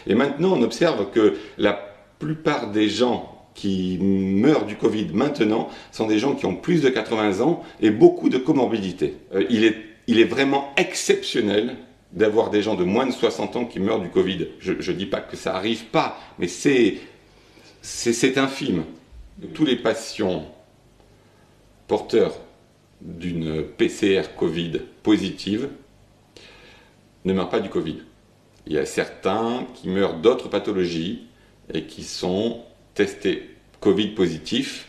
Et maintenant, on observe que la plupart des gens qui meurent du Covid maintenant sont des gens qui ont plus de 80 ans et beaucoup de comorbidités. Il est vraiment exceptionnel d'avoir des gens de moins de 60 ans qui meurent du Covid. Je ne dis pas que ça n'arrive pas, mais c'est infime. Tous les patients porteurs d'une PCR Covid positive ne meurent pas du Covid. Il y a certains qui meurent d'autres pathologies et qui sont testés Covid positifs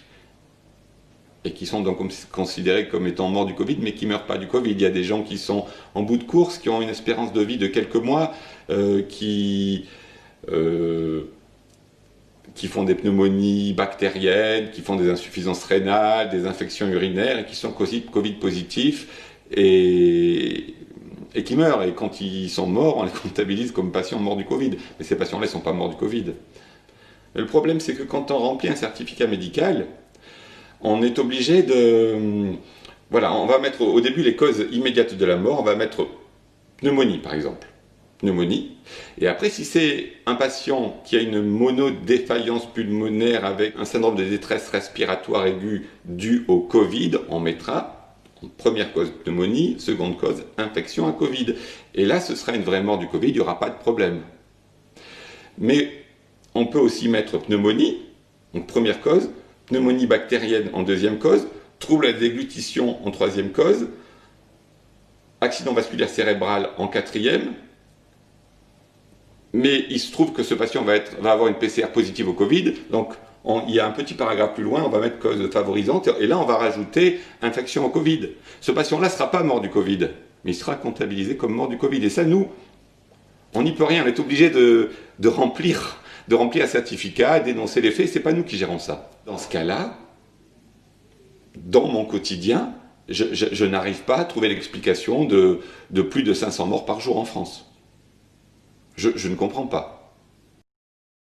et qui sont donc considérés comme étant morts du Covid, mais qui ne meurent pas du Covid. Il y a des gens qui sont en bout de course, qui ont une espérance de vie de quelques mois, qui font des pneumonies bactériennes, qui font des insuffisances rénales, des infections urinaires, et qui sont Covid positifs, et qui meurent. Et quand ils sont morts, on les comptabilise comme patients morts du Covid. Mais ces patients-là ne sont pas morts du Covid. Mais le problème, c'est que quand on remplit un certificat médical, on est obligé de... Voilà, on va mettre au début les causes immédiates de la mort, on va mettre pneumonie par exemple. Pneumonie. Et après, si c'est un patient qui a une monodéfaillance pulmonaire avec un syndrome de détresse respiratoire aiguë dû au Covid, on mettra en première cause pneumonie, seconde cause infection à Covid. Et là, ce sera une vraie mort du Covid, il n'y aura pas de problème. Mais on peut aussi mettre pneumonie, donc première cause, pneumonie bactérienne en deuxième cause, trouble à la déglutition en troisième cause, accident vasculaire cérébral en quatrième, mais il se trouve que ce patient va avoir une PCR positive au Covid, donc il y a un petit paragraphe plus loin, on va mettre cause favorisante, et là on va rajouter infection au Covid. Ce patient-là ne sera pas mort du Covid, mais il sera comptabilisé comme mort du Covid. Et ça, nous, on n'y peut rien, on est obligé de remplir un certificat, d'énoncer les faits, c'est pas nous qui gérons ça. Dans ce cas-là, dans mon quotidien, je n'arrive pas à trouver l'explication de plus de 500 morts par jour en France. Je ne comprends pas.